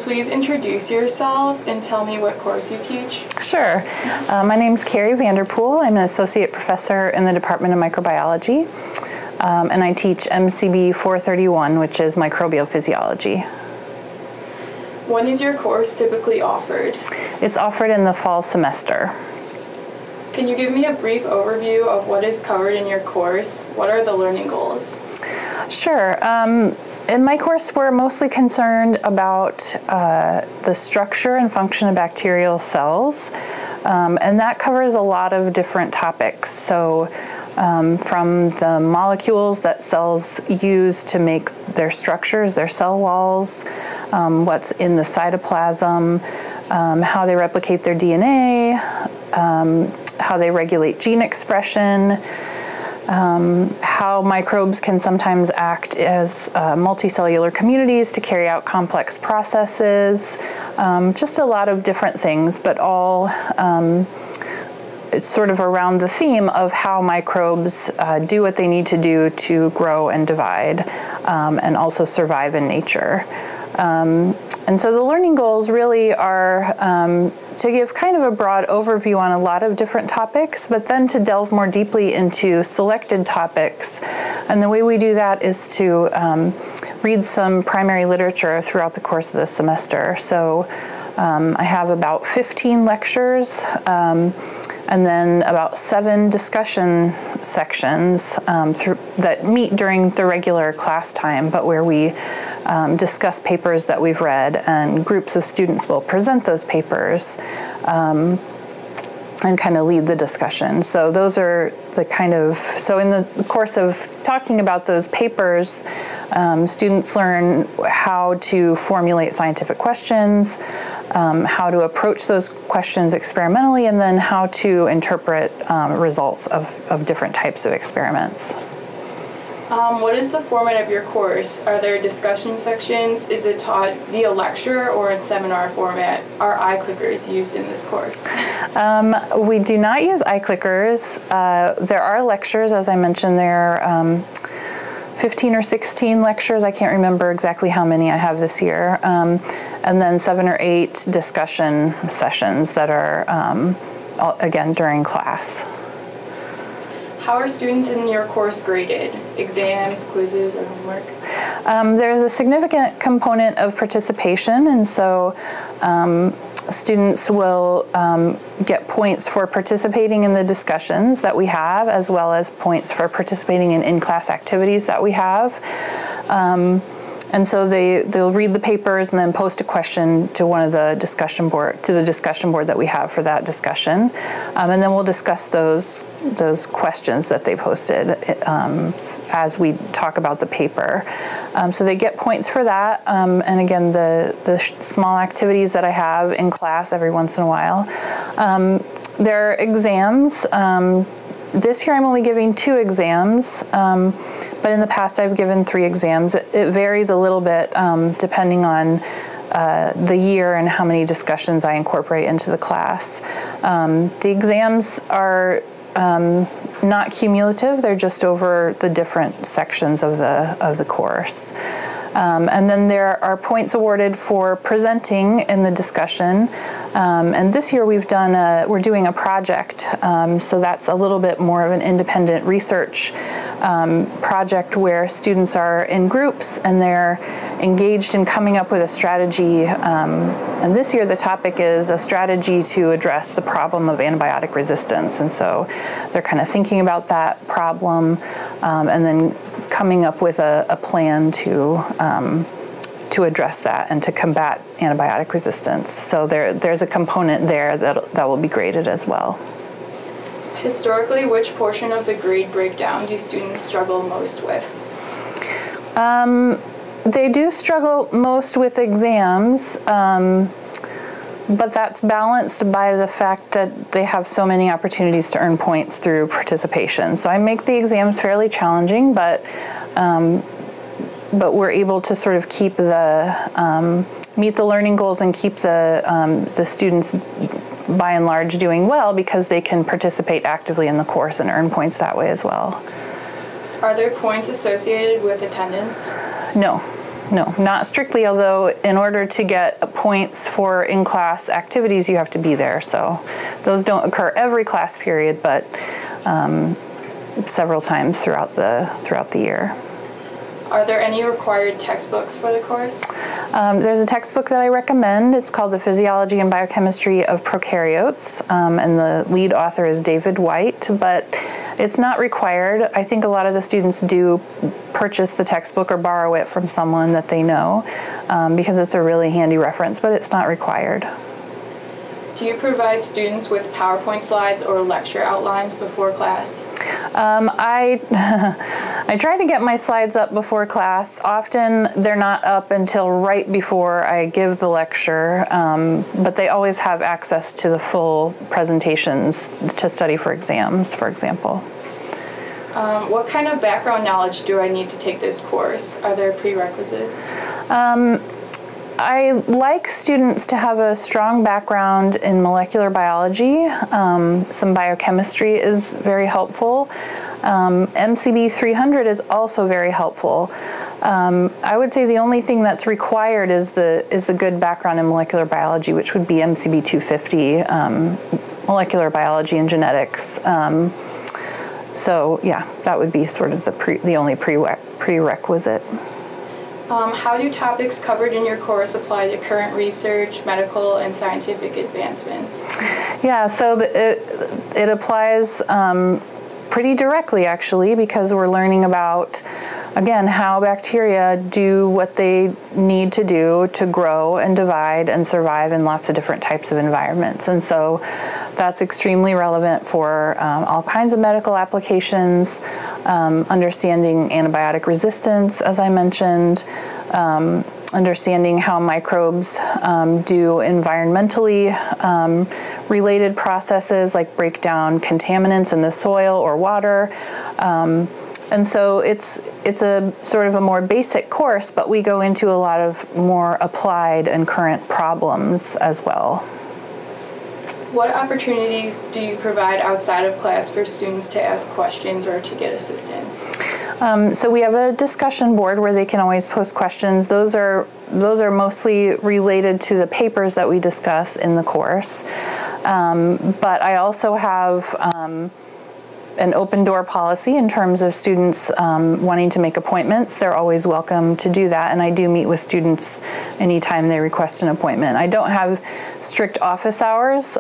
please introduce yourself and tell me what course you teach? Sure. My name is Carrie Vanderpool. I'm an associate professor in the Department of Microbiology, and I teach MCB 431, which is microbial physiology. When is your course typically offered? It's offered in the fall semester. Can you give me a brief overview of what is covered in your course? What are the learning goals? Sure. In my course, we're mostly concerned about the structure and function of bacterial cells, and that covers a lot of different topics. So from the molecules that cells use to make their structures, their cell walls, what's in the cytoplasm, how they replicate their DNA, how they regulate gene expression, how microbes can sometimes act as multicellular communities to carry out complex processes, just a lot of different things, but all it's sort of around the theme of how microbes do what they need to do to grow and divide, and also survive in nature. And so the learning goals really are to give kind of a broad overview on a lot of different topics, but then to delve more deeply into selected topics. And the way we do that is to read some primary literature throughout the course of the semester. So I have about 15 lectures, and then about 7 discussion sections that meet during the regular class time, but where we discuss papers that we've read, and groups of students will present those papers and kind of lead the discussion. So those are the kind of, so in the course of talking about those papers, students learn how to formulate scientific questions, how to approach those questions experimentally, and then how to interpret results of different types of experiments. What is the format of your course? Are there discussion sections? Is it taught via lecture or in seminar format? Are iClickers used in this course? We do not use iClickers. There are lectures, as I mentioned, there are 15 or 16 lectures. I can't remember exactly how many I have this year. And then 7 or 8 discussion sessions that are, again, during class. How are students in your course graded? Exams, quizzes, or homework? There's a significant component of participation, and so students will get points for participating in the discussions that we have, as well as points for participating in in-class activities that we have. And so they'll read the papers and then post a question to one of the discussion board that we have for that discussion, and then we'll discuss those questions that they posted as we talk about the paper. So they get points for that, and again the small activities that I have in class every once in a while. There are exams. This year I'm only giving 2 exams, but in the past I've given 3 exams. It varies a little bit depending on the year and how many discussions I incorporate into the class. The exams are not cumulative, they're just over the different sections of the course. And then there are points awarded for presenting in the discussion. And this year we're doing a project, so that's a little bit more of an independent research project where students are in groups and they're engaged in coming up with a strategy. And this year the topic is a strategy to address the problem of antibiotic resistance. And so they're kind of thinking about that problem and then coming up with a plan to address that and to combat antibiotic resistance. So there's a component there that will be graded as well. Historically, which portion of the grade breakdown do students struggle most with? They do struggle most with exams, but that's balanced by the fact that they have so many opportunities to earn points through participation. So I make the exams fairly challenging, but we're able to sort of keep meet the learning goals and keep the students by and large doing well because they can participate actively in the course and earn points that way as well. Are there points associated with attendance? No. no, not strictly, although in order to get points for in-class activities, you have to be there. So those don't occur every class period, but several times throughout the year. Are there any required textbooks for the course? There's a textbook that I recommend. It's called The Physiology and Biochemistry of Prokaryotes, and the lead author is David White, but it's not required. I think a lot of the students do purchase the textbook or borrow it from someone that they know because it's a really handy reference, but it's not required. Do you provide students with PowerPoint slides or lecture outlines before class? I try to get my slides up before class. Often they're not up until right before I give the lecture, but they always have access to the full presentations to study for exams, for example. What kind of background knowledge do I need to take this course? Are there prerequisites? I like students to have a strong background in molecular biology. Some biochemistry is very helpful. MCB 300 is also very helpful. I would say the only thing that's required is the good background in molecular biology, which would be MCB 250, molecular biology and genetics. So yeah, that would be sort of the only prerequisite. How do topics covered in your course apply to current research, medical, and scientific advancements? Yeah, so it applies pretty directly, actually, because we're learning about, again, how bacteria do what they need to do to grow and divide and survive in lots of different types of environments. And so that's extremely relevant for all kinds of medical applications, understanding antibiotic resistance, as I mentioned, understanding how microbes do environmentally related processes like break down contaminants in the soil or water. And so it's a sort of a more basic course, but we go into a lot of more applied and current problems as well. What opportunities do you provide outside of class for students to ask questions or to get assistance? So we have a discussion board where they can always post questions. Those are mostly related to the papers that we discuss in the course. But I also have an open door policy in terms of students wanting to make appointments. They're always welcome to do that, and I do meet with students anytime they request an appointment. I don't have strict office hours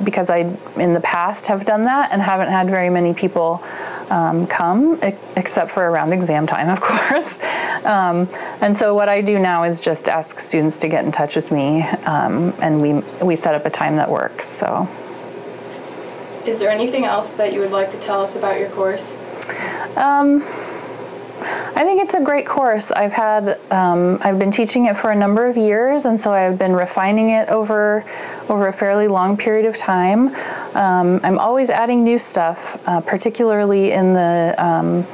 because I, in the past, have done that and haven't had very many people come, except for around exam time, of course. And so what I do now is just ask students to get in touch with me, and we set up a time that works. So. Is there anything else that you would like to tell us about your course? I think it's a great course. I've been teaching it for a number of years, and so I've been refining it over a fairly long period of time. I'm always adding new stuff, particularly in the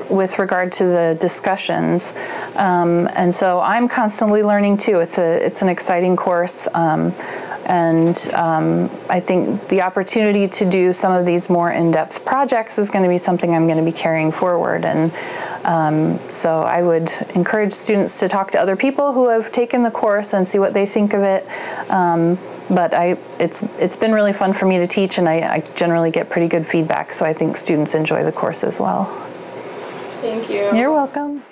with regard to the discussions, and so I'm constantly learning too. It's an exciting course. And I think the opportunity to do some of these more in-depth projects is going to be something I'm going to be carrying forward. And so I would encourage students to talk to other people who have taken the course and see what they think of it. But it's been really fun for me to teach, and I generally get pretty good feedback. So I think students enjoy the course as well. Thank you. You're welcome.